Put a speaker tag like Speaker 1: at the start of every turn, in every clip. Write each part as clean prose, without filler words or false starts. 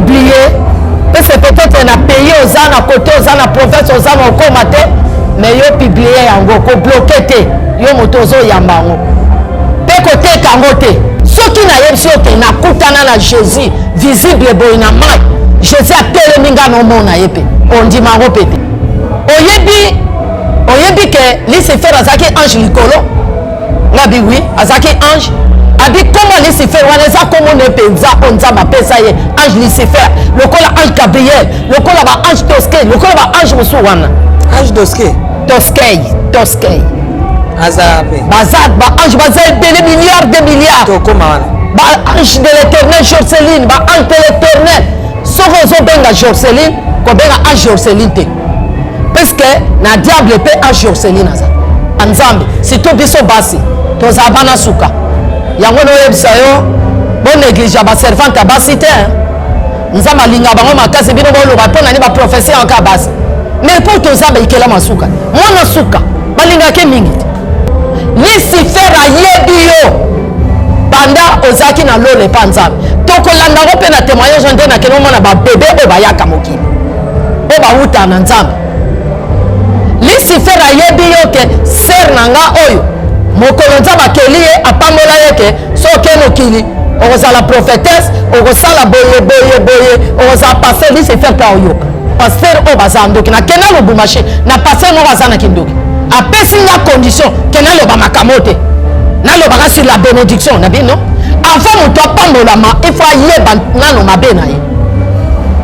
Speaker 1: publier parce que peut-être na pays aux ans à côté aux ans à province aux ans au comité mais yo publier yango ko bloquer te yo motozo yambango pe côté kangote soki na yebisi oke na kutana na Jésus visible boy na mai Jésus a teleminga no mona yepe on dit mango pété oyebi que Lucifer azaki ange likolo ngabi oui azaki ange abi comment Lucifer wana eza komo ne penza onza mapesa ye ange Lucifer lokola ange Gabriel lokola ba ange Toskei lokola ba ange mosu wana
Speaker 2: ange Toskei azape
Speaker 1: bazat ba ange bazal des milliards de milliards
Speaker 2: to koma wana
Speaker 1: ba ange de l'éternel Jorceline ba ange de l'éternel soko zo benga Jorceline ko benga ange Jorceline te parce que na diable pe ange Jorceline aza anzambe si to biso basi to za bana suka yango no yebisa yo bon néglige ba servante basi te nzama linga bango makasi bino bo lo ba pona ni ba professeur en kabasi mais pour to za ba ikela masuka mwana suka balinga ke mingi Lucifer ayebi yo banda ozaki na lole pa nzambe tokolanda ngo pe na témoignage nde na keno mona ba bébé o ba yaka mokili o ba uta na nzambe Lucifer ayebi yo ke ser nanga oyo mokolo nzambe akeli ye apambola ye ke soki mokili okozala prophétesse okozala boye okozala pasteur Lucifer mpe oyoka pasteur oyo bazala ndoki nakenda lubumbashi na pasteur moko aza na kindoki apesi nga condition ke naloba makambo te nalobaka sur la bénédiction na bino avant moto apambolama il faut ayeba nano mabe na ye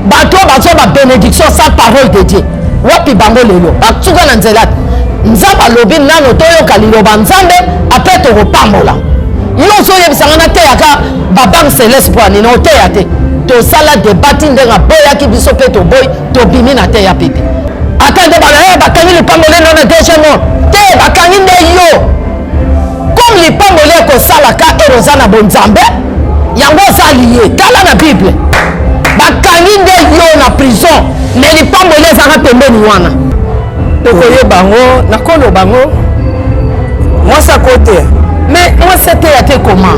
Speaker 1: bato bazwa ba bénédiction sa parole de Dieu wapi bango lelo batuka na nzela nzambe alobi nano toyoka liloba nzambe apres tokopambola yo ozoyebisanga na teyaka babanque céleste po anina oteya te tosala debati ndenge aboyaki biso mpe toboyi tobimi na teya pipi ata nde bana bakangi lipamboli no na deuxième te bakangi nde yo comme lipamboli ekosalaka ero oza na bonzambe yango oza liye tala na bible bakangi nde yo na prison mais lipamboli ezanga pembeni wana tokoyeba bango nakolo bango mwasa kote mais mwasa te ya te koma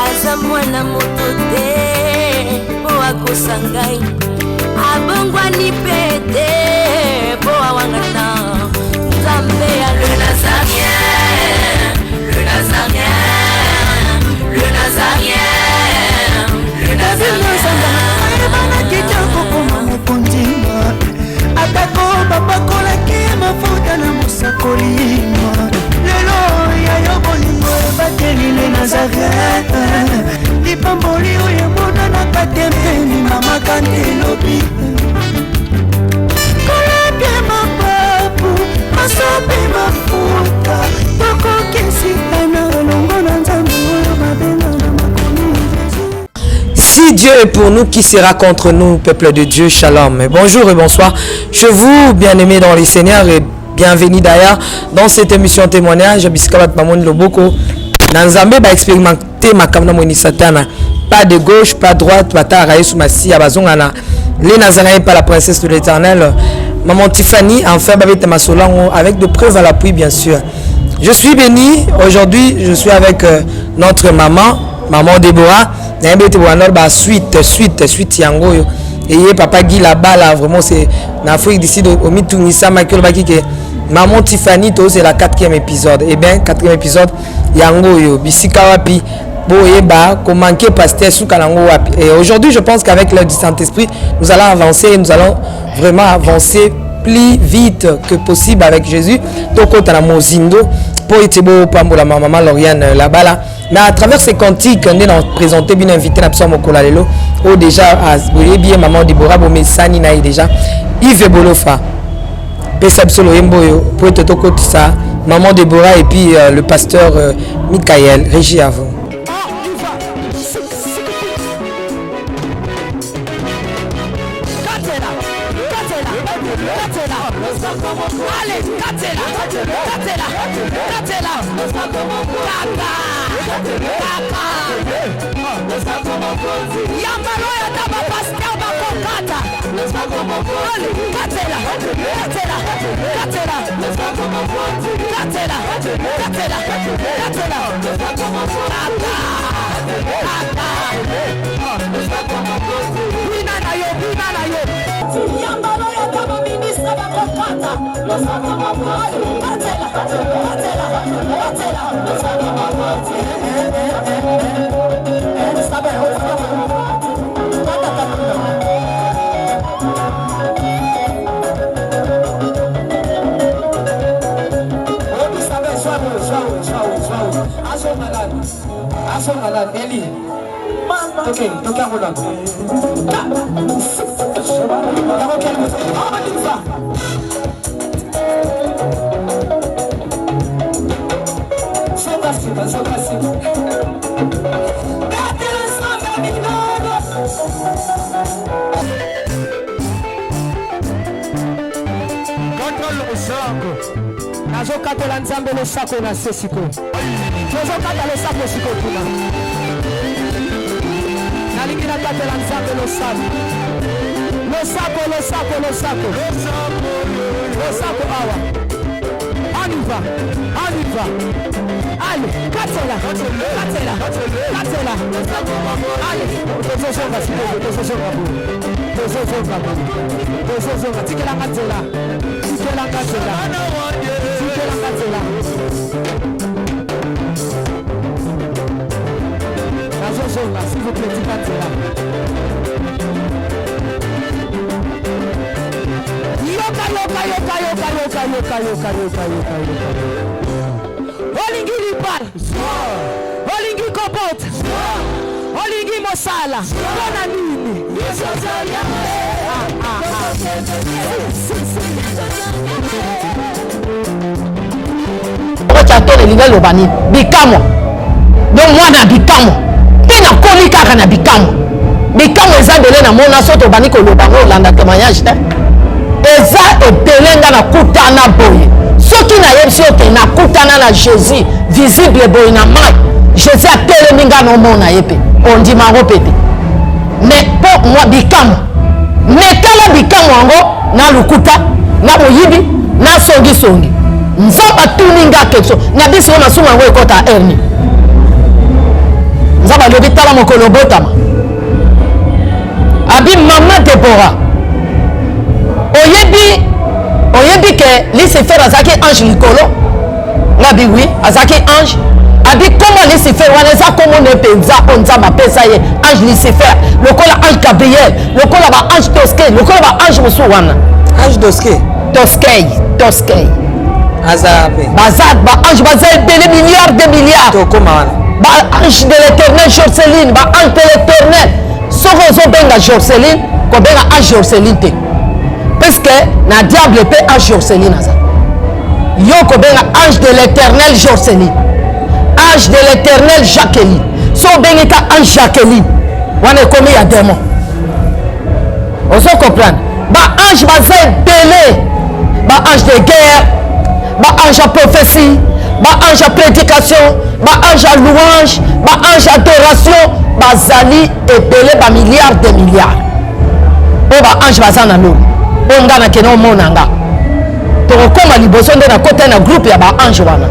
Speaker 3: aza mwana moto te po akosangai abongwani pete po awangana nzambe ya le nazarien le nazarien le nazarien le nazarien
Speaker 4: ebana kitoko koma mokondima atako bapakolaki mafuta na mosakolima lelo yayo bolingo ebateli le nazarete lipamboli oyo emonanaka tembeni mama kantelobi kolapie mapapu masope mafuta tokokisikana longo na nzambe oyo mabenga na makomi
Speaker 2: Si Dieu est pour nous, qui sera contre nous, peuple de Dieu? Shalom. Et bonjour et bonsoir. Je vous, bien-aimés dans les Seigneurs, et bienvenue d'ailleurs dans cette émission témoignage. Biskabat Mamon Loboko. Nanzambe va expérimenter ma kamna moni satana. Pas de gauche, pas de droite, bata raïs masi abazongana. Les Nazaréens par la princesse de l'Éternel. Maman Tiffany, enfin, avec de preuves à l'appui, bien sûr. Je suis béni. Aujourd'hui, je suis avec notre maman Déborah. Suite yango et papa Guy là-bas là vraiment c'est en Afrique d'ici au Mitunisa Michael Baki que maman Tiffany c'est la 4e épisode et bien 4e épisode yango yo bisika wapi boyeba ko manquer pasteur Soukalango wapi et aujourd'hui je pense qu'avec l'aide du Saint-Esprit nous allons avancer et nous allons vraiment avancer plus vite que possible avec Jésus donc on a mozindo pour être beau pambola maman Lauriane là-bas là. Mais à travers ces cantiques, on a présenté bien invité l'absent au Kolalelo, ou déjà à bien maman Déborah Bomessani naï déjà Yves Bolofa, Pesab Solo Emboyo, pour être au côté ça, maman Déborah et puis le pasteur Michael, Régie à vous.
Speaker 1: Allez,
Speaker 5: Okay, donc à Roland.
Speaker 6: nazokatela nzambe losako na se sikoyo tozokata losako sikoyo kuna nalingi nakatela nzambe losako awa aniva ale katela ale tozozonga sikoyo tozozonga tikelanga nzela nazozonga s'il vous plaît tikatela yoka olingi libala olingi kopota olingi mosala mpona nini
Speaker 1: ochato elinga loba nini bikamwa donc mwana bikamwa mpe nakomi kaka na bikamwa eza ebele na mona so tobandi koloba ngo olanda témoignage te eza ebele nga nakutana boye soki nayebi oke nakutana na jésus visible boye na mai jésus atelemi nga nomona ye mpe ondima yango mpe te mais mpo mwa bikamwa metala bikamwa yango na lukuta na boyibi na songisongi nzambe atuni nga question na bisi oyo masumu yango ekota hernie nzambe alobi tala mokolo botama abi mama Debora oyebi ke Lucifer azalaki ange likolo nga bi oui azalaki ange abi kombo Lucifer wana eza kombo ne mpenza oyo nzambe apesa ye ange Lucifer lokola ange Gabriel lokola ba ange Toskei lokola ba ange mosusu wana
Speaker 2: Ange Toskei aza pe
Speaker 1: baza ba ange baza ebele milliards de milliards
Speaker 2: tokoma wana
Speaker 1: ba ange de l'éternel Jorceline ba ange de l'éternel soki ozobenga Jorceline kobenga ange Jorceline te puisque na diable mpe ange Jorceline aza yo kobenga ange de l'éternel Jorceline ange de l'éternel Jacqueline so obengi ka ange Jacqueline wana ekomi ya démon ozo comprendre ba ange baza ebele ba ange de guerre ba ange à prophétie ba ange à prédication ba ange à louange ba ange à adoration bazali ebele ba milliards de milliards oyo ba ange baza na lobi oyo nga nakende omona nga tokokoma liboso nde nakota na groupe ya ba ange wana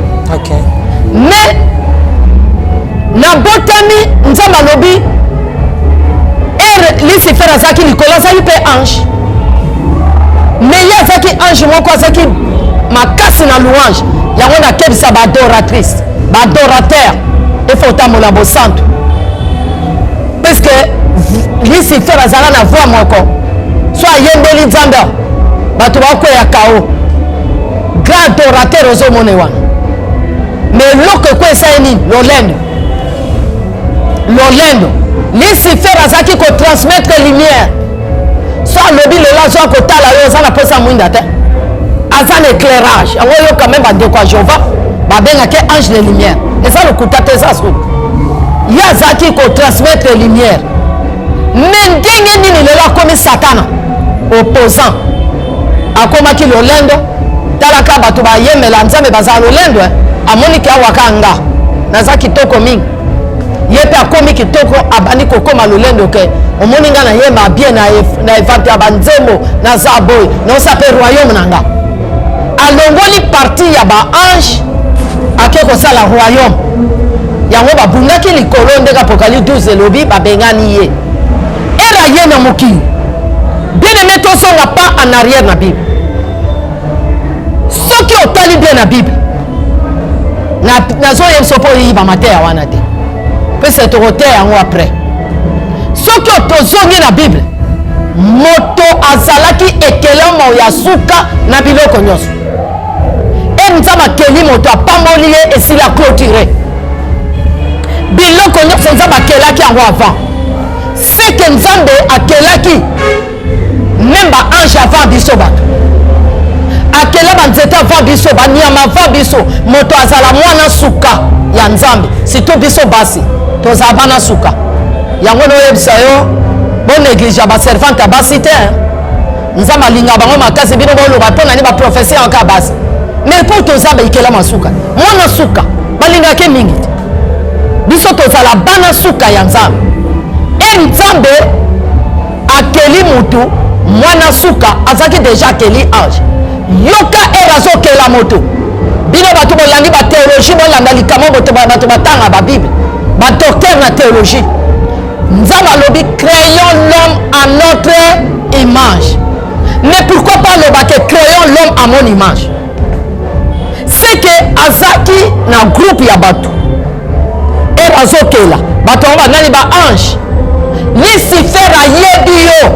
Speaker 1: mais nabotami nzambe alobi Lucifer azalaki likolo azalaki mpe ange mais ye azalaki ange moko azalaki makasi na louange yango nakebisa baadoratrice baadorateur efo otambola bosantu puisque Lucifer azala na voix moko so ayembeli nzambe bato bakoya kao grand adorateur ozomona wana mais eloko ekwesa ye nini lolendo Lucifer azalaki kotransmettre lumière so alobi lelo azwa kotala yo oza na mposa mwinda te aza na éclairage yango oyoka me bandeko ya jehova babengaki ange de lumière eza lokuta te eza soki ye azalaki kotransmettre lumière me ndenge nini lelo akomi satana opposant akomaki lolendo talaka bato bayemela nzambe bazala lolendo amoniki awaka nga naza kitoko mingi ye mpe akomi kitoko abandi kokoma lolendo ke omoni nga nayemba bien na evante ya banzembo naza boye naosa mpe royaume na nga alongoli parti ya baange ake kosala royaume yango babungaki likolo ndenge apocalypse 12 elobi babengani ye era ye na mokili bien aimé tosonga pas en arrière na bible soki otali bien na bible nazoyebiso mpo oyibama te ya wana te mpe se tokoteya yango après soki tozongi na bible moto azalaki ekelemo ya suka na biloko nyonso nzambe akeli moto apamboli ye esili aclôture biloko nyonso nzambe akelaki yango avant seke nzambe akelaki même baange avant biso bato akela banzete avant biso banyama avant biso moto azala mwana suka ya nzambe surtout biso basi tozala bana suka yango noyebisa yo bonéglige baservante ya basi te nzambe alinga bango makasi bino boloba mpo nani baprofesie yanka basi mais mpo tozambe ikela masuka mwana suka balingaki mingi te biso tozala bana suka ya nzambe nzambe akeli mutu mwana suka azalaki deja akeli ange yoka ere azokela moto bino bato bolandi bathéologie bolanda likamo bato batanga babible badocteur na théologie nzambe alobi créons l'homme à notre image mais pourquoi pas alobake créons l'homme à mon image c'est que azaki na groupe ya bato ere azokela bato yango banani baange Lucifer ayebi yo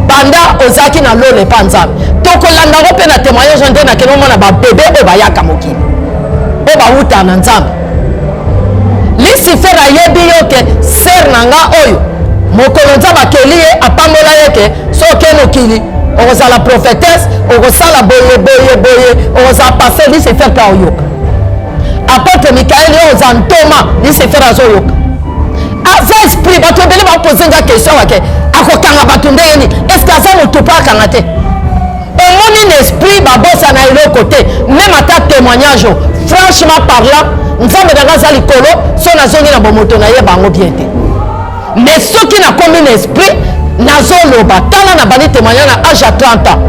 Speaker 1: banda ozaki na lole pa nzambe tokolanda ngo mpe na témoignage nde nakende omona babebe oyo bayaka mokili oyo bawuta na nzambe Lucifer ayebi yo ke ser na nga oyo mokolo nzambe akeli ye apambola ye ke so oke mokili okozala prophétesse okosala boye okozala paster Lucifer mpe aoyoka apôtre Mikaeli oyo oza ntoma Lucifer azoyoka aza esprit bato ebele bapose nga question wake akokanga bato ndenge nini estce aza moto mpo akanga te omoni na esprit babosa na eloko te même ata témoignage franchement parlant nzambe nanga aza likolo so nazongi na bomoto nayeba yango bien te mais soki nakomi na esprit nazoloba tala na bani témoignage na age ya 30 ans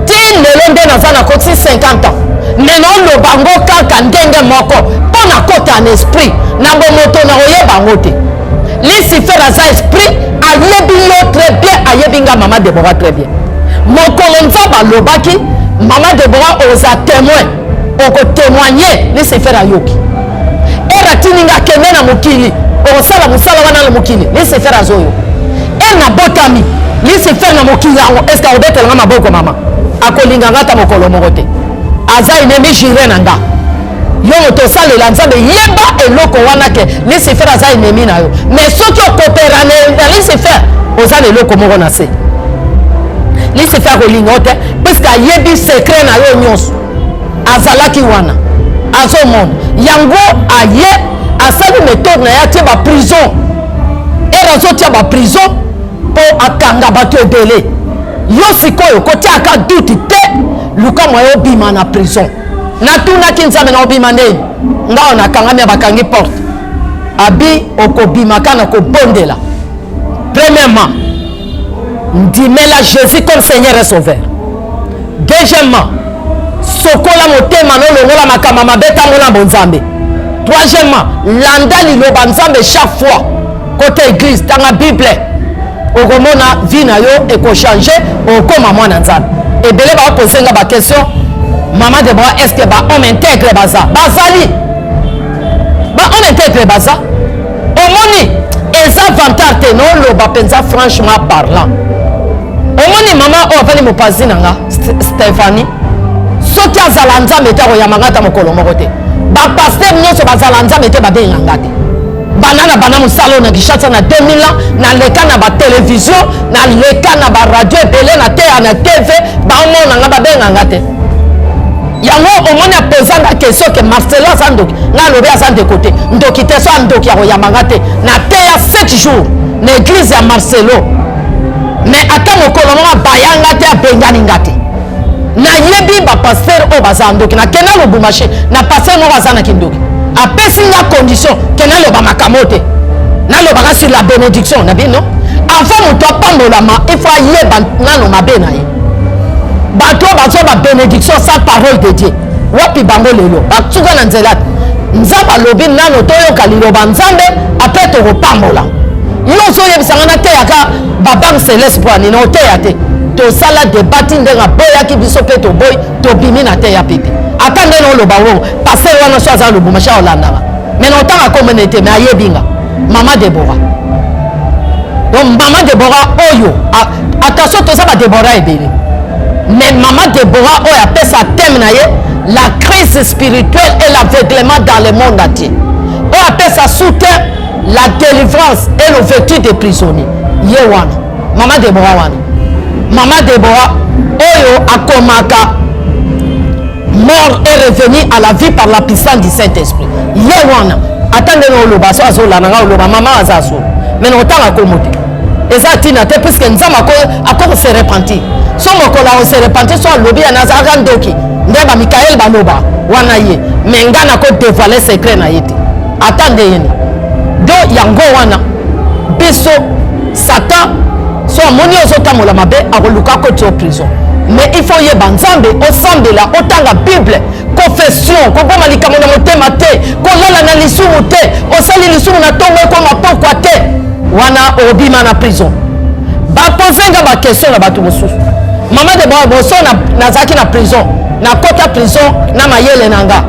Speaker 1: ti lelo nde naza na koti 50 ans mais naoloba ngo kaka ndenge moko mpo nakota na esprit na bomoto nakoyeba yango te Lucifer aza esprit ayebi yo très bien ayebi nga mama Deborah très bien mokolo nzambe alobaki mama Deborah oza témoin okotémoigne Lucifer ayoki era tininga akende na mokili okosala mosala wana na mokili Lucifer azoyo na botami Lucifer na mokili yango est ce que akobetelanga maboko mama akolinganga ata mokolo moko te aza enemi jure na nga yo moto osalela nzambe yeba eloko wana ke Lucifer aza enemi na yo mais soki okopera na Lucifer oza na eloko moko na se Lucifer akolinga yo te puisque ayebi secret na yo nyonso azalaki wana azomona yango aye asali méthode na ye atie baprison ere azotia baprison mpo akanga bato ebele yo sikoyo kotiaka duti te luka mwa yo obima na prison natunaki nzambe na obima ndeni ngao nakangami bakangi porte abi okobimaka na kobondela premièrement ndimela Jésus comme Seigneur et Sauveur deuxièmement sokola motema nolongola makambo mabe tambola bonzambe troisièmement landa liloba nzambe chaque fois côté église tanga bible okomona vie na yo ekochange okoma mwana nzambe ebele bakoposenga baquestion mama Deborah est-ce que bahomme intègre baza bazali bahomme intègre baza omoni eza vantar te noloba mpenza franchement parlant omoni mama oyo afani mopanzi na nga Stéphanie soki azala nzambe te akoyamanga ata mokolo moko te bapaster nyonso bazala nzambe te babenganga te banana bana mosala na Kinshasa na 2000 ans naleka na batelevizio naleka na baradio ebele na teya na tv baomonanga babenganga te yango omoni apozanga question ke Marcelo aza ndoki nga alobi aza ndeko te ndoki te so andoki akoyambanga te na teya 7 jours na église ya Marcelo mais ata mokolo moko bayanga te abengani nga te nayebi bapaster oyo baza ndoki nakenda Lubumbashi na paster moko aza na kindoki apesi nga condition ke naloba makambo te nalobaka sur la bénédiction na bino avant moto apambolama il faut ayeba nano mabe na ye bato bazwa babénédiction sans parole de Dieu wapi bango lelo batuka na nzela nzambe alobi nano toyoka liloba nzambe apres tokopambola yo ozoyebisanga nateyaka babanque céleste mpo anini oteya te tosala debati ndenge aboyaki biso mpe toboyi tobimi na teya pipi ata ndenge oloba wongo paster wana so aza Lubumbashi olandaka me na otanga komene te me ayebinga mama Debora donc mama Debora oyo attention toza badebora ebele mais mama Debora oyo apesa thème na ye la crise spirituelle et l'aveuglement dans le monde entier oyo apesa soutien la délivrance et l'ouverture des prisonniers ye wana mama Debora wana mama Debora oyo akomaka mort est revenu à la vie par la puissance du Saint-Esprit ye wana attendez oloba so azolananga oloba mama aza so mais notanga komote eza tina te puisque nzambe akoko se repentir so mokolo ose repentir so alobi anazalaka ndoki nde bamikael baloba wana ye me nga nakodévoile secret na ye te attende yeni do yango wana biso satan so amoni ozotambola mabe akoluka kotia prison mais il faut yeba nzambe osambela otanga bible confession koboma likambo na motema te kolala na lisumu te osali lisumu na ntongo ekoma pokwa te wana obima na prison baposenga bakestion na bato mosusu mama Debora boso nazalaki na prison nakota prison na mayele na nga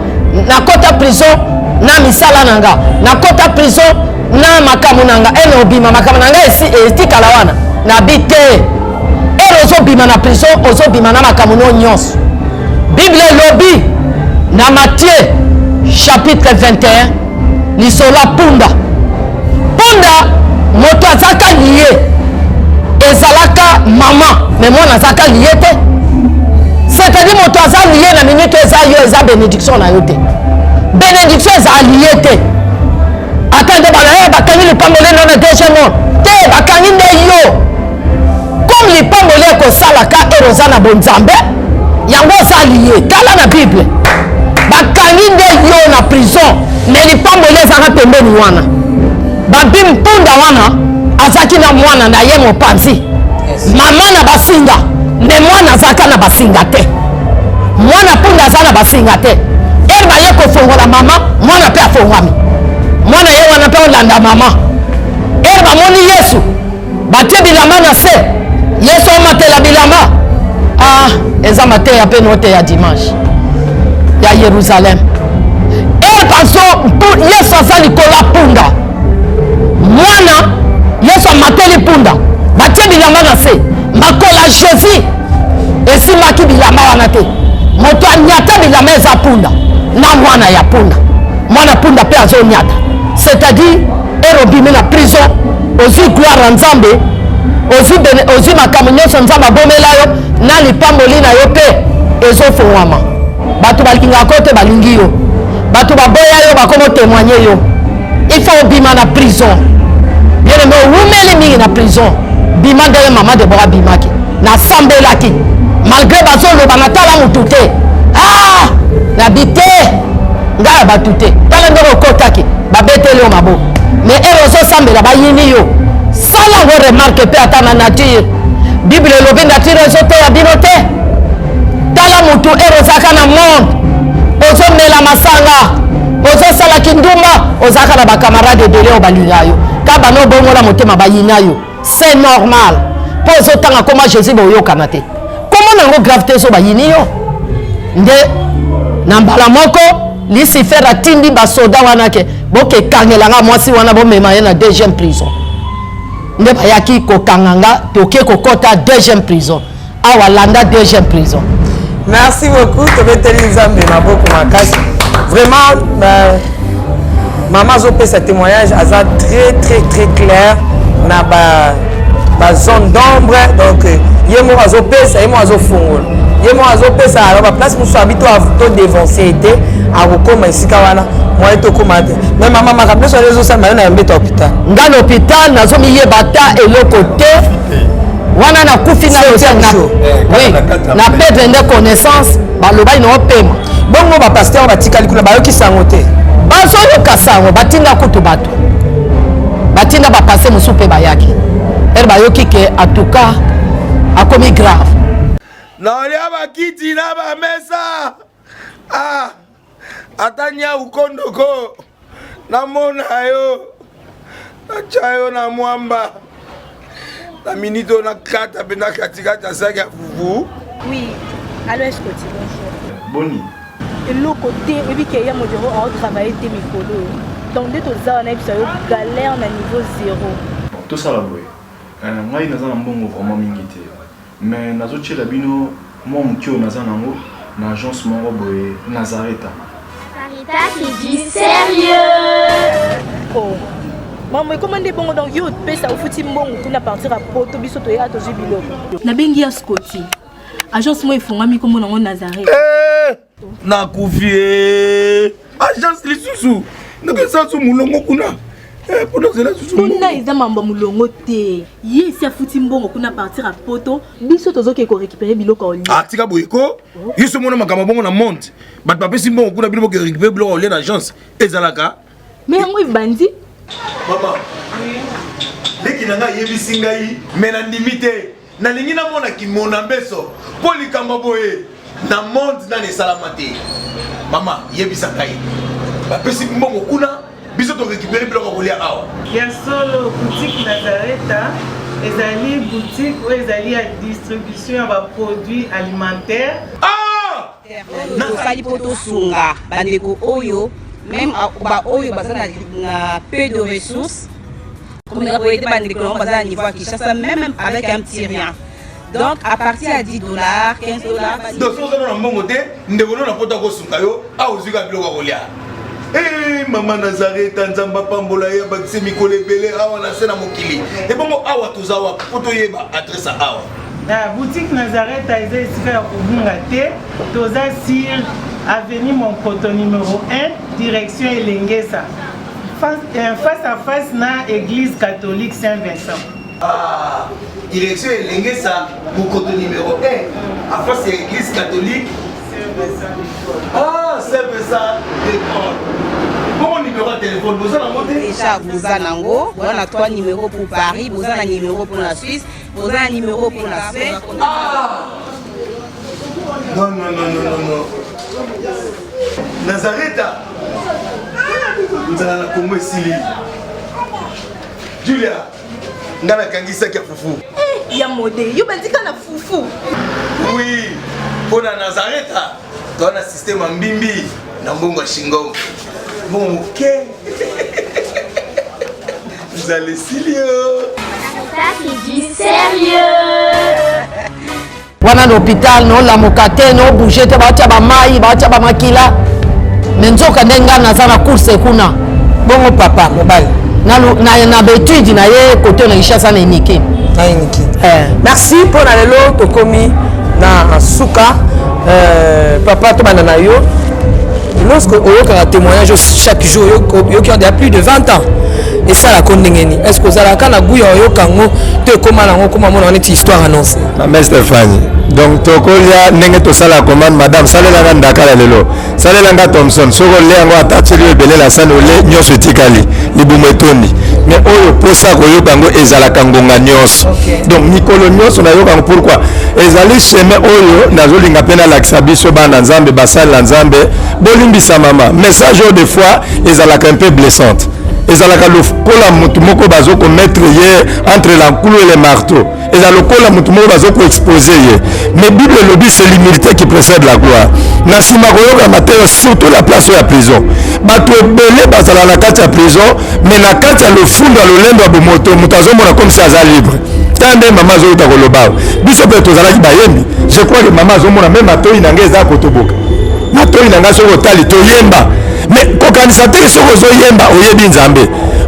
Speaker 1: nakota prison na misala na nga nakota prison na makambo na nga ene obima makambo na nga etikala wana nabi te ere ozobima na prison ozobima na makambo no nyonso bible elobi na Matthieu chapitre 21 lisola punda moto azaka liye ezalaka mama mais mwana azaka liye te c'est-à-dire moto aza liye na minute eza yo eza bénédiction na yo te bénédiction eza liye te ata nde bana bakangi lipambole na deuxième monde te bakangi nde yo comme lipambole ekosalaka eroza na bonzambe yango eza liye tala na bible bakangi nde yo na prison mais lipambole ezaka pembeni wana babi mpunda wana azaki na mwana na ye mopanzi mama na basinga me mwana azaka na basinga te mwana mpunda aza na basinga te ere baye kofongola mama mwana mpe afongwami mwana ye wana mpe olanda mama ere bamoni yesu batie bilamba na se yesu omatela bilamba eza mateya mpe noteya dimanche ya Yerusalem ere paso yesu aza likolo apunda mwana yesu amateli punda batie bilamba na se makola jésus esimbaki bilamba wana te moto anyata bilamba eza punda na mwana ya punda mwana punda mpe azonyata c'est-à-dire erobimi na prison ozwi gloire ya nzambe ozwi makambo nyonso nzambe abomela yo na lipamboli na yo mpe ezofongwama bato balingaka te balingi yo bato baboya yo bakoma témoigne yo il faut obima na prison bien aimé owumeli mingi na prison bima ndenge mama Debora bimaki nasambelaki malgré bazoloba natala mutu te nabi te ngai ya batu te tala ndenge okotaki babeteli yo mabo mais ere ozosambela bayini yo sala yango remarke mpe ata na nature bible elobi nature ezoteya bino te tala mutu ere ozalaka na monde ozomela masanga ozosalaki ndumba ozalaka na bakamarade ebele oyo balinga yo ka bana obongola motema bayina yo c'est normal mpo ozotanga koma jésus boyokana te komona yango gravité so bayini yo nde na mbala moko Lucifer atindi basoda wana ke bokekangelanga mwasi wana bomema ye na deuxième prison nde bayaki kokanganga toke kokota deuxième prison awa landa deuxième prison.
Speaker 2: Merci beaucoup tobeteli nzambe maboko makasi vraiment maman zopé ce témoignage aza très clair na ba zone d'ombre donc yemo azopesa yemo azofungola yemo azopesa alors ba place musu habito to dévancer été akokoma esika wana moi to komate mais maman makabeso lezo sa na mbeto hôpital
Speaker 1: nga l'hôpital nazo miyeba ta eloko te wana na kufi na oui na perdre de connaissance baloba ino pema
Speaker 2: bongo ba pasteur batikali kuna bayoki sango te
Speaker 1: bazoyoka sango batinda kutu bato batinda bapase mosusu mpe bayaki ere bayoki ke en tout cas akomi grave
Speaker 7: naolia bakiti na bamesa atanya ukondoko namona yo nacha yo na mwamba na minito na kata pena katikati ya saki ya fufu.
Speaker 8: Oui, alors est-ce que tu bonjour
Speaker 9: Boni.
Speaker 8: Et l'autre côté, et puis qu'il y a mon bureau à travailler tes micros. Donc dès que ça on a eu galère na niveau 0.
Speaker 9: Bon, tout ça là boy. Moi il n'a pas bon vraiment mingité. Mais nazo tchela bino moi mukio naza nango na agence moko boy Nazareta.
Speaker 3: Sarita qui dit sérieux.
Speaker 8: Oh. Maman, comment on dit bon donc yo pesa au fouti mbongo pour partir à Poto biso to ya to jibilo. Na bengi ya Scotty. Agence moi ifunga mi comme on Nazareth.
Speaker 7: Na kufie. Agence lisusu. Naka sa su mulongo kuna. Pour nous là susu.
Speaker 8: Kuna iza mambo mulongo te. Ye si a fouti mbongo kuna partir à Poto biso to zoke ko récupérer biloko oli.
Speaker 7: Ah tika boyeko. Yeso mona makamba bongo na monte. Bat papesi mbongo kuna biloko ko récupérer biloko oli na agence. Ezalaka.
Speaker 8: Mais moi bandi.
Speaker 7: Maman, dès qu'il a yebisi ngai, mais na limité, na lingi na mona ki mona beso, poli kamba boye, na monde na ne salamate. Maman, yebisa ngai. Ba pesi mbongo kuna, biso to récupérer biloko kolia awa.
Speaker 10: Ya solo boutique Nazareta, ezali boutique où ezali à distribution de produits alimentaires.
Speaker 7: Ah!
Speaker 11: Na fali poto sunga, bandeko oyo. Même ba oyo baza na peu de ressources comme la boîte de colon baza à niveau qui chasse même avec un petit rien. Donc à partir à $10, $15.
Speaker 7: Donc si on a un bon côté, nous devons na pota ko sungayo, a ozuka biloko kolia. Eh maman Nazareta nzamba pambola ya bakise mikole belé awa na sena mokili. Et bongo awa tozawa poto yeba adresse awa.
Speaker 10: La boutique Nazareta est ici à Kubungate, toza sur avenue Monkoto numéro 1, direction Elengesa. Face à face na église catholique Saint-Vincent.
Speaker 7: Ah, direction Elengesa, Monkoto numéro 1, à face à l'église catholique
Speaker 10: Saint-Vincent.
Speaker 7: Ah, Saint-Vincent d'école. Bon numéro de téléphone, vous avez monté
Speaker 11: Déjà, vous avez nango, on a 3 numéros pour Paris, vous avez un numéro pour la Suisse, vous avez un numéro pour la Suède.
Speaker 7: Ah! Non, non, non, non, non, non. Nazareta. Nous allons la Congo Sili. Julia, nous allons la Kangisa qui a foufou.
Speaker 8: Eh, ya modé, yo bandika na foufou.
Speaker 7: Oui, pour la Nazareta, tu as un système en bimbi, dans Bongo Shingo. Bon, ok. Vous allez Silio.
Speaker 3: Sarita qui dit sérieux.
Speaker 1: wana l'hôpital no la mokate no bouger te bacha ba mai bacha ba makila menzoka ndenga na sana course kuna
Speaker 2: bongo papa mobile
Speaker 1: na betude na ye côté na Ishasa na iniki
Speaker 2: merci pour na lelo tokomi na suka papa to bana na yo lorsque oyoka témoignage chaque jour yo qui a plus de 20 ans et ça la kondengeni est-ce que ça la kana guya oyoka ngo te koma na ngo koma mona on histoire annoncée
Speaker 12: Maman Stéphanie donc tokolia ndenge to sala commande madame salela nga ndakala lelo salela nga Thompson soko le ngo atacheli ebele la sala ole nyoso etikali libumwetoni mais oyo posa koyoka ngo ezalaka ngonga nyonso donc mikolo nyonso na yoka pourquoi ezali chemin oyo nazolinga pena lakisa biso bana nzambe basali la nzambe bolimbisa mama message des fois ezalaka un peu blessante ezalaka lokola mutu moko bazoko mettre ye entre l'enclume et le marteau ezala lokola mutu moko bazoko exposer ye mais Bible lobi c'est l'humilité qui précède la gloire na sima koyoka mateo surtout la place ya prison bato ebele bazala na kati ya prison mais na kati ya lofundo ya lolendo ya bomoto mutu azomona comme si aza libre tande mama azouta koloba biso mpe tozalaki bayembi je crois que mama azomona même matoi na ngai eza kotoboka matoi na ngai soki otali toyemba mais kokanisa te soki ozoyemba oyebi nzambe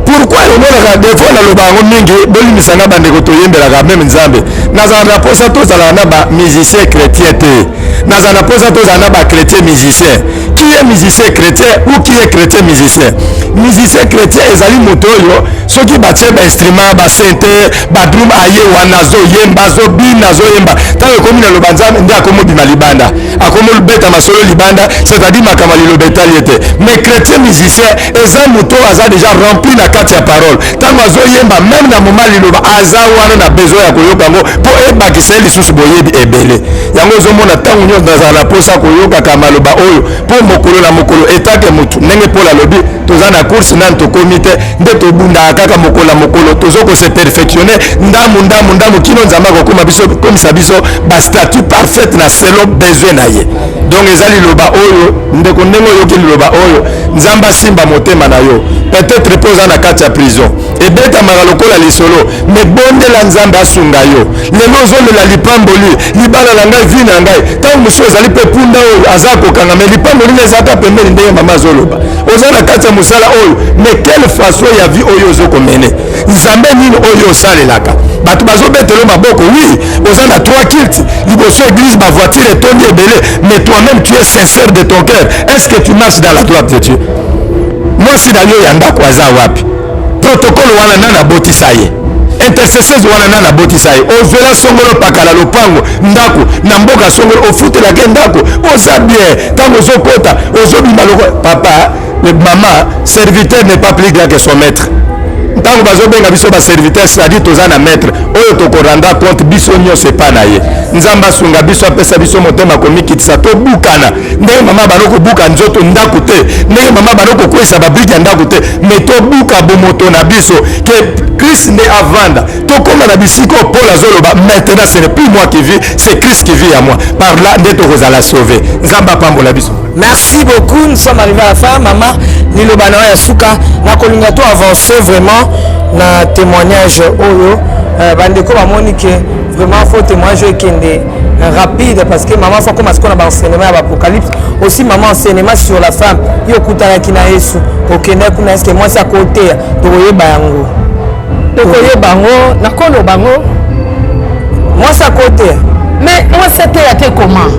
Speaker 12: pourquoi omonaka des fois naloba yango mingi bolimisanga bandeko toyembelaka meme nzambe nazala na posa tozalaka na bamusicien chrétien te nazala posa tozala ba chrétien musicien. Qui est musicien chrétien ou qui est chrétien musicien? Musicien chrétien ezali moto oyo soki batie ba instrument ba synthé ba drum aye wana zo yemba zo bina zo yemba tango komi na lobanza ndi akomo bima libanda akomo beta masolo libanda c'est-à-dire makama lilobeta liete. Mais chrétien musicien eza moto aza déjà rempli na kati ya parole tango zo yemba même na moment liloba aza wana na besoin ya koyoka ngo po ebakisa lisusu boyebi ebele yango ozomona tango nyonso nazala na posa koyoka kamaloba oyo po mokolo na mokolo etake mutu ndenge pola lobi toza na course nani tokomi te nde tobundaka kaka mokolo na mokolo tozokose perfectionne ndamu kino nzambe akokoma biso komisa biso bastatut parfaite na selon besoin na ye. Donc ezali liloba oyo ndeko ndenge oyoki liloba oyo nzambe asimba motema na yo peut-être po oza na kati ya prison ebetamaka lokola lisolo me bondela nzambe asunga yo lelo ozolela lipamboli libala na ngai vi na ngai ntango mosu ozali mpe punda oyo aza kokanga me lipamboli na ezaka pembeni ndenge mama azoloba oza na kati ya mosala oyo me quelle façon ya vie oyo ozokomene nzambe nini oyo osalelaka bato bazobetelo maboko oui oza na 3 kilt liboso église bavoiture etondi ebele mais toi-même tu es sincère de ton cœur. Est-ce que tu marches dans la droite de Dieu? Moi si dalio yanda kwaza wapi protocole wana nana botisa ye intercesseuse wana nana botisa ye ozwela songolo pakala lopango ndako na mboka songolo ofutelaka ndako oza bien ntango ozokota ozobima loko papa le maman serviteur n'est pas plus grand que son maître ntango bazobenga biso baserviteur c'est-à-dire toza na maître oyo tokoranda compte biso nyonso epa na ye nzambe asunga biso apesa biso motema komikitisa tobukana ndenge mama banokobuka nzoto ndako te ndenge mama banokokwesa babrike ya ndako te me tobuka bomoto na biso ke Christ nde avanda tokoma na bisika oyo Paul azoloba maintenant ce n'est plus moi qui vis c'est Christ qui vit à moi par là nde tokozala sauvé nzambe apambola biso.
Speaker 2: Merci beaucoup, nous sommes arrivés à la fin. Maman, Liloba na Yasuka, na kolinga to avancer vraiment na témoignage oyo. Bandeko ba monique vraiment faut témoigner kende rapide parce que maman faut commencer qu'on a enseignement à l'Apocalypse. Aussi maman enseignement sur la femme. Yo kutana kina Yesu. Okene kuna est-ce que moi ça côté toye bango.
Speaker 1: Toye bango na kono bango.
Speaker 2: Moi ça côté.
Speaker 1: Mais moi c'était à te comment?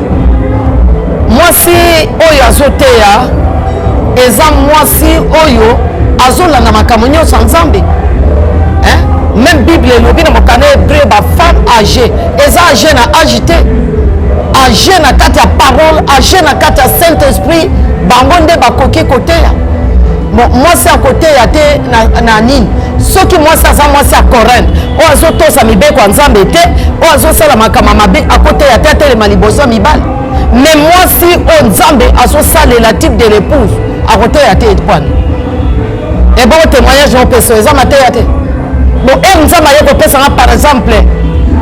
Speaker 1: Mwasi oyo azoteya eza mwasi oyo azolanda makambo nyonso ya nzambe même bible elobi na mokanda hébreu bafemme age eza age na age te age na kati ya parole age na kati ya saint esprit bango nde bakoki koteya mwasi akoteya te na nini soki mwasi aza mwasi ya corinthe oyo azotosa mibeko ya nzambe te oyo azosala makambo mabe akoteya te atelema liboso ya mibali mais mwasi oyo nzambe azosalela type de l'épouse akoteya te etwana ebo témoignage opesa eza mateya te bon e nzambe aye kopesanga par exemple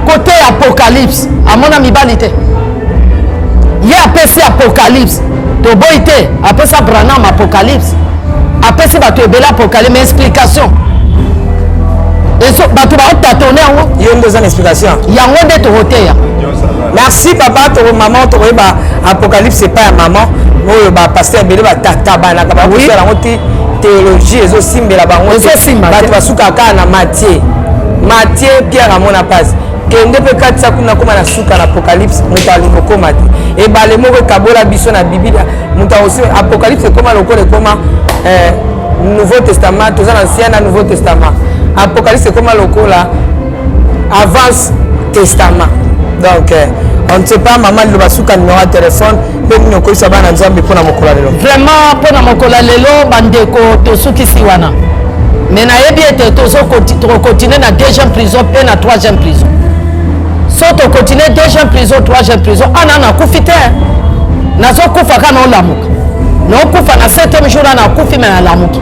Speaker 1: côté apocalypse amona mibali te ye apesi apocalypse toboyi te apesa branam apocalypse apesi bato ebele apocalypse mais explication bato baotatone yango
Speaker 2: yo nde eza na explication
Speaker 1: yango nde tokoteya.
Speaker 2: Merci papa to maman to ba apocalypse c'est pas maman oyo ba pasteur bele ba tata bana ka ba kusala ngoti théologie ezo simbela bango bato basuka kaka na Matthieu Pierre amona passe kende pe katisa kuna koma na suka na apocalypse muta alikokoma te ebale moko kabola biso na biblia muta aussi apocalypse koma lokole koma nouveau testament toza na ancien na nouveau testament apocalypse koma lokola avance testament. Donc on ne sait pas maman le basuka numéro de téléphone mais nous ko ça bana nzambe pona mokola lelo
Speaker 1: vraiment pona mokola lelo bandeko tosukisi wana mais na yebi ete tozo continuer na deuxième prison et na troisième prison so to continuer deuxième prison troisième prison ana na kufite nazo kufa kana olamuka no kufa na 7e jour na kufi na lamuki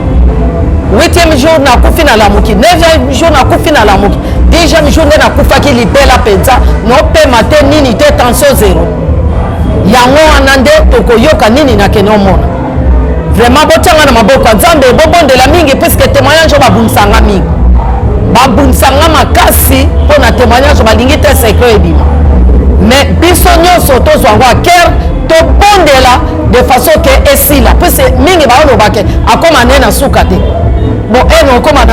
Speaker 1: 8e jour na kufi na lamuki 9e jour na kufi na lamuki 10e jour na kufaki libela penza no pema te nini te tension zéro yango wana nde tokoyoka nini na kene omona vraiment botianga na maboko nzambe bobondela mingi puisque témoignage babungisanga mingi babungisanga makasi mpo na témoignage balingi te secret ebima mais biso nyonso tozwango a cœur tobondela de façon ke esila puisque mingi baolobake akoma nde na suka te bon ene okoma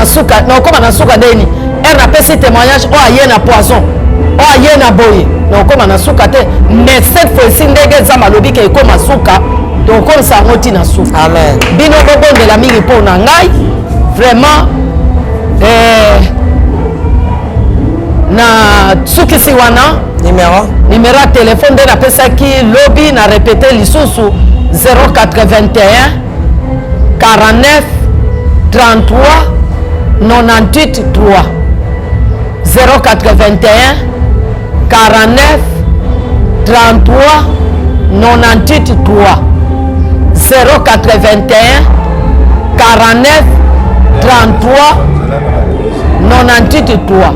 Speaker 1: na suka ndeni ene apesi témoignage oyo aye na poison aye na boye na okoma na suka te mais cette fois-ci ndenge nzambe alobi ke ekoma suka tokomisa yango ntina suka
Speaker 2: amen
Speaker 1: bino bobondela mingi mpo na ngai vraiment na sukisi wana numéro ya telefone nde napesaki lobi na repete lisusu 081 49 33 98 3 081 49 33 98 3 081 49 33 98 3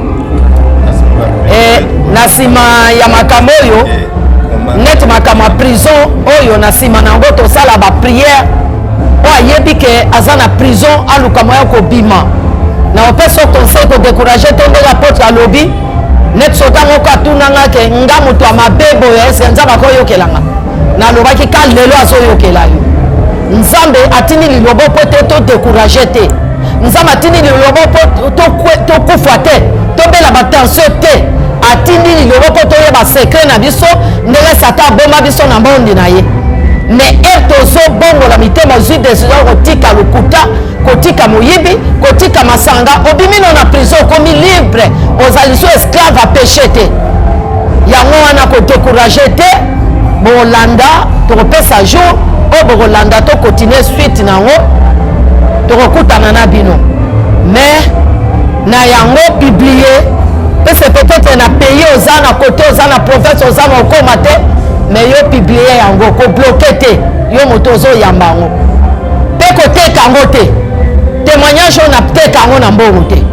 Speaker 1: na nsima ya makambo oyo neti makambo ya prison oyo na nsima nango tosala bapriere oyo ayebi ke aza na prison aluka moya kobima na opesa conseil kodécourage to ndenge apotre alobi neti soka moko atunanga ke nga moto ya mabe boyo ese nzambe akoyokelanga nalobaki ka lelo azoyokela yo nzambe atini lilobo mpo te todécourage te nzambe atini lilobo mpo tokufa te tobela batension te atindi lilobo mpo toyeba sekret na biso ndenge satan abomba biso na mbondi na ye mais ere tozobongola mitema zwi décision kotika lokuta kotika moyibi kotika masanga obimino na prison okomi libre ozali so esclave apéché te yango wana kodécourage te bolanda tokopesa jour oyo bokolanda tokontinue suite nango tokokutana na bino mais na yango publier pese peut-être na pays oza na côté oza na province oza na okoma te mais yo publier yango kobloke te yo moto ozoyamba yango mpe koteka yango te témoignage oyo nateka yango na mbongo te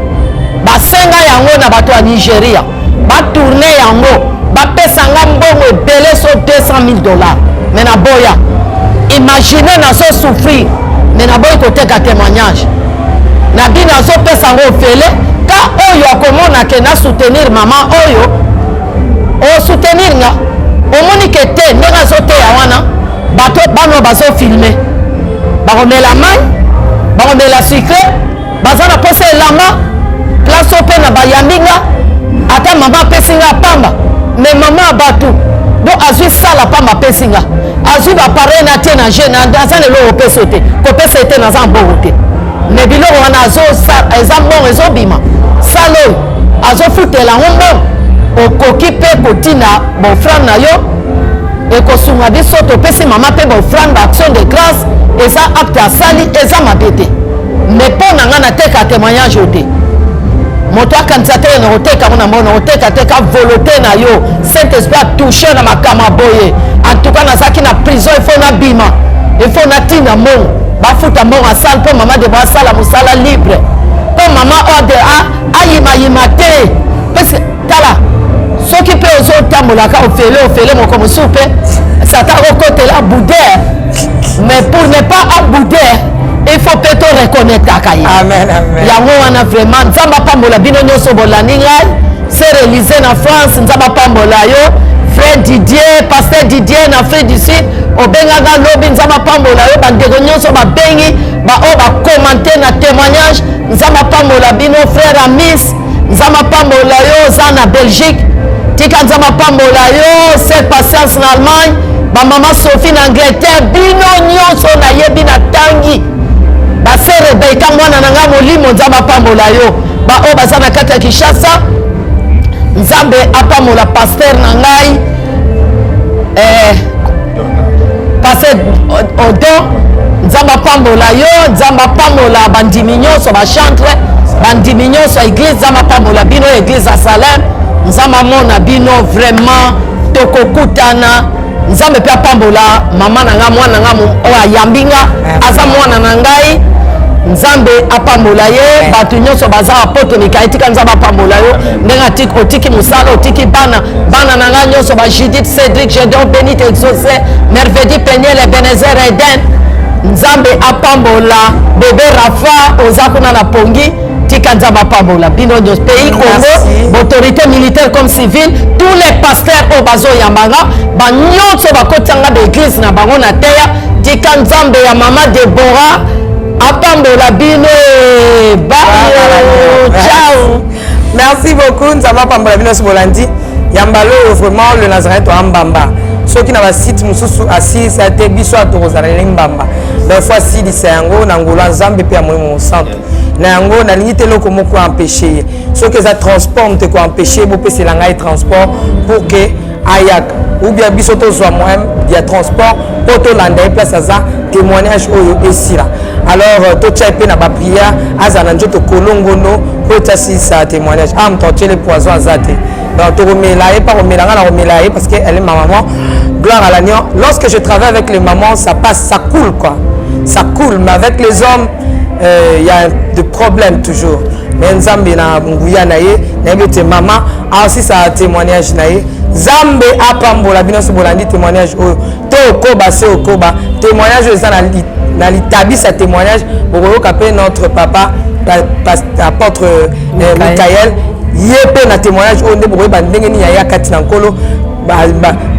Speaker 1: basenga yango na bato ya Nigeria batourne yango bapesanga mbongo ebele so 200 000 $, mais naboya imagine nazosouffrir mais naboyi koteka témoignage na bino azopesa yango ofele ka oyo akomona ke na soutenir mama oyo osoutenir nga omoni ke te ndenge azoteya wana bato bano bazofilme bakomela mai bakomela sucre baza na posa elamba place mpe na bayambi nga ata mama apesi nga pamba me mama ya bato do azwi sala pamba apesi nga azwi bapare na tie na jeune aza lelo opesa te kopesa ete naza mbongo te me biloko wana eza mbongo ezobima sala oyo azofutela yango mbongo okoki mpe kotina bofrande na yo ekosunga biso topesi mama mpe bofrande baaction de grâce eza acte asali eza mabe te me mpo na ngai nateka témoignage o te moto akanisa te na koteka ngo na mbona koteka te ka volonté na yo saint esprit atouche na makambo boye en tout cas nazaki na prison ifo nabima ifo natina mbongo bafuta mbongo asala mpo mama de basala mosala libre mpo mama ode ayimayima te parce tala soki mpe ozotambolaka ofele moko mosusu mpe satan akokotela bouder mais pour ne pas abouder il faut mpe to reconnectaka ye yango wana vraiment nzambe apambola bino nyonso bolandi ngai ser élysée na France nzambe apambola yo frère Didier pasteur Didier na Afrique du Sud obengaka lobi nzambe apambola yo bandeko nyonso babengi baoyo bakomante na témoignage nzambe apambola bino frère Amis nzambe apambola yo oza na Belgique tika nzambe apambola yo cette patience na Allemagne bamama Sophie na Angleterre bino nyonso nayebi na tangi basere beika mwana na ngai molimo nzambe apambola yo baoyo baza na kati ya Kinshasa nzambe apambola paster na ngai paster Odon nzambe apambola yo nzambe apambola bandimi nyonso bachantre bandimi nyonso ya église nzambe apambola bino église ya Salem nzambe amona bino vraiment tokokutana nzambe mpe apambola mama na ngai mwana na ngai oyo ayambi nga aza mwana na ngai nzambe apambola ye bato nyonso baza apotonika etika nzambe apambola yo ndenge otiki mosala otiki bana na ngai nyonso Judith Cédric Gédéon Bénite Exaucé Merveille Peniel Ebenezer Eden nzambe apambola bebe Rafa oza kuna na pongi tika nzambe apambola bino nyonso pays Congo autorité militaire comme civile tous les pasteurs oyo bazoyambanga banyonso bakotianga baeglise na bango na teya tika nzambe ya mama Deborah apambola bino bayo ciao
Speaker 2: merci beaucoup nzambe apambola bino so bolandi Yambalo vraiment le Nazareth en Mbamba. Ceux qui n'avaient site mususu assis ça était biso à Torozarele Mbamba. La fois si di Sango Nangola Nzambe pe mon centre. Nango na limite loko moko empêcher. Ceux qui ça transport te ko empêcher bo pe c'est la transport pour que ayak ou bien biso to soit moi bien transport pour to landa place ça témoignage oyo esira. Alors to tcha pe na ba prière azana njoto kolongono ko tcha si ça témoignage am to tche les poisons azate. Donc to remela et pas remela na remela parce que elle est ma maman. Gloire à l'agneau. Lorsque je travaille avec les mamans, ça passe, ça coule quoi. Ça coule, mais avec les hommes, il y a des problèmes toujours. Mais Nzambe na nguya na ye, na yebete maman, aussi ça a témoignage na ye. Zambe apambola bino so bolandi témoignage o to okoba se okoba témoignage eza na litabi sa témoignage boko kapé notre papa apôtre Michael yepe na témoignage o nde boko bandenge ni ya kati na nkolo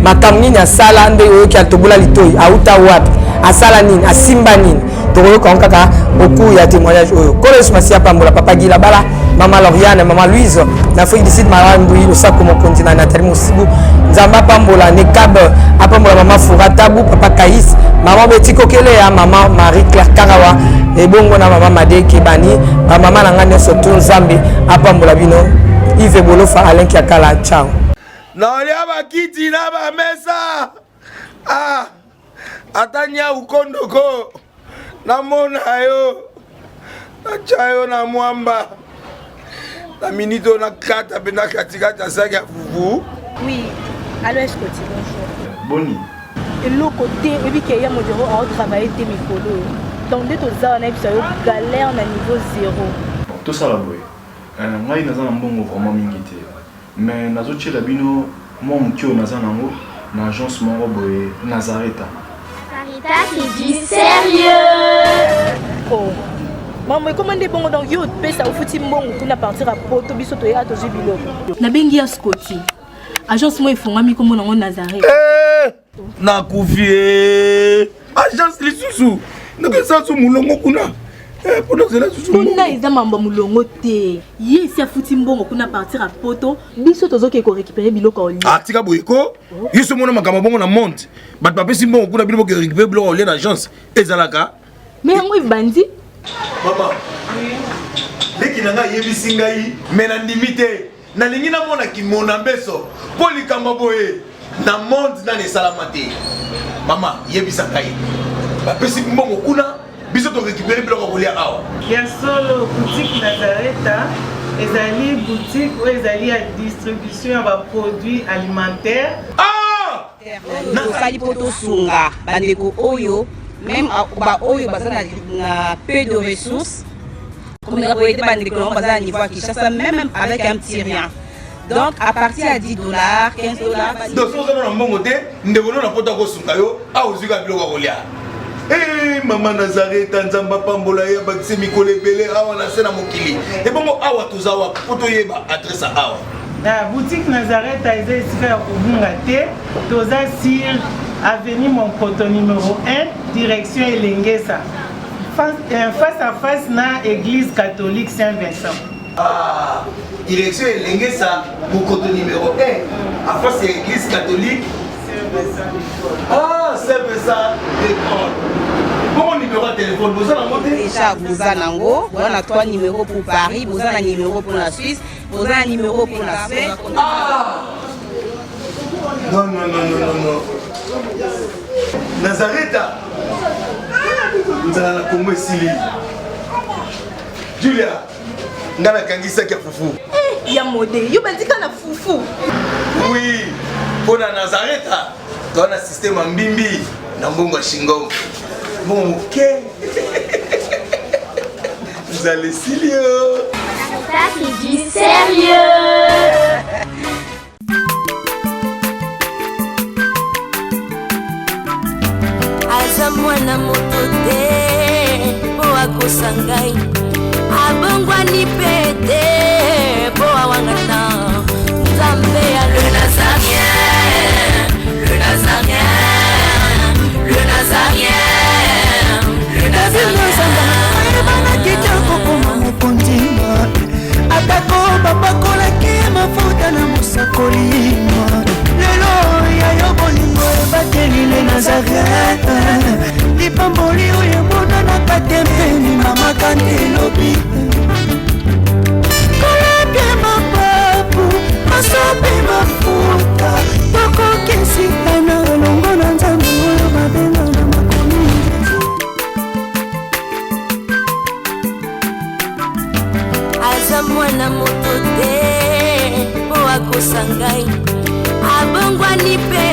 Speaker 2: makambo nini asala nde oyoki atobola litoi auta wapi asala nini asimba nini tokoyoka kaka beaucoup ya témoignage oyo kolo simasi apambola papa Gila Bala mama Lauriane mama Louise na Afrique du Sud mama Mbui osako mokonzi na Nathalie Mosibu Nzamba apambola Nekab apambola mama Furatabu papa Kaïs mama Betty Kokele ya mama Marie Claire Karawa ebongo na mama Madeke Bani mama na ngane soto Nzambe apambola bino Yves Bolofa Alain Kiakala ciao.
Speaker 7: Naolia bakiti na ba mesa. Atanya ukondoko. Namona yo. Nachayo na mwamba. Na minito na kata bena katikata saka fufu.
Speaker 8: Oui. Allô, est-ce que tu bonjour.
Speaker 9: Boni.
Speaker 8: Et l'autre côté, et puis qu'il y a mon bureau à travailler tes micros. Donc dès que ça on a eu galère na niveau 0.
Speaker 9: Tout ça là boy. Ngai naza na mbongo vraiment mingi te. Mais nazoche la bino moi mukio naza nango na agence moko boye Nazareta.
Speaker 3: Caritas c'est du sérieux.
Speaker 8: Oh. Maman comment des bongo donc yo pesa au futi mbongo kuna partir à poto biso to ya to jibilo. Na bengi ya Scotty. Agence moi ifungami comme nango Nazareta.
Speaker 7: Na kufie. Agence lisusu. Ndeke sansu mulongo kuna.
Speaker 8: Kuna eza mamba mulongo te. Ye si afuti mbongo kuna partir à poto biso tozoke ko récupérer biloko oli.
Speaker 7: Ah tika boyeko. Yeso mona makamba bongo na monte. Bat papé si mbongo kuna biloko récupérer biloko oli na agence ezalaka.
Speaker 8: Mais yango bandi.
Speaker 7: Maman. Leki nanga yebisi ngai mena ndimite. Na lingi na mona ki mona mbeso. Poli kamba boye na monte na ne salamate. Maman yebisa ngai. Papé si mbongo kuna biso to récupérer biloko kolia awa.
Speaker 10: Ya solo boutique Nazareta ezali boutique où ezali à distribution ya produits alimentaires.
Speaker 7: Ah!
Speaker 11: Tosali poto sunga bandeko oyo même ba oyo bazana na peu de ressources. Comme on a été bandeko on bazana niveau à Kinshasa même avec un petit rien. Donc à partir à $10, $15.
Speaker 7: Donc so na mbongo te ndebono na poto ko sunga yo a ozika biloko kolia. Eh maman Nazareta Nzamba pambola ya bakise mikolo ebele awa na sena mokili. Et bongo awa tozawa poto yeba adresse awa.
Speaker 10: La boutique Nazareta eza esika ya kobunga te. Toza sur avenue Monkoto numéro 1 direction Elengesa. Face à face na église catholique Saint-Vincent.
Speaker 7: Ah, direction Elengesa Monkoto numéro 1 à face à l'église catholique Ah, c'est ça. Bon numéro de téléphone, vous avez monté
Speaker 11: déjà vous avez nango, vous avez 3 numéros pour Paris, vous avez un numéro pour la Suisse, vous avez un numéro pour la Suède.
Speaker 7: Ah non, non, non, non, non, non. Nazareta. Vous avez la Congo Sili. Julia, ngana kangisa kia fufu.
Speaker 8: Eh, ya modé, yo bandika na fufu.
Speaker 7: Oui, pour la Nazareta, tu as un système en bimbi, dans mon chingom. Bon, ok. Vous allez sérieux.
Speaker 3: Caritas c'est du sérieux.
Speaker 13: Aza mwana moto te po akosa ngai abongwani pete po awangata Nzambe ya le Nazarien, le Nazarien, le Nazarien, le Nazarien.
Speaker 4: Ebana kitoko koma mokonzi atako babakolaki mafuta na mosakoli tempeni mama kantelobi kolapie mapapu masope mafuta tokokesikana elongo na nzambe oyo babenga na makomi
Speaker 13: aza mwana moto te po akosa ngai abongwani pe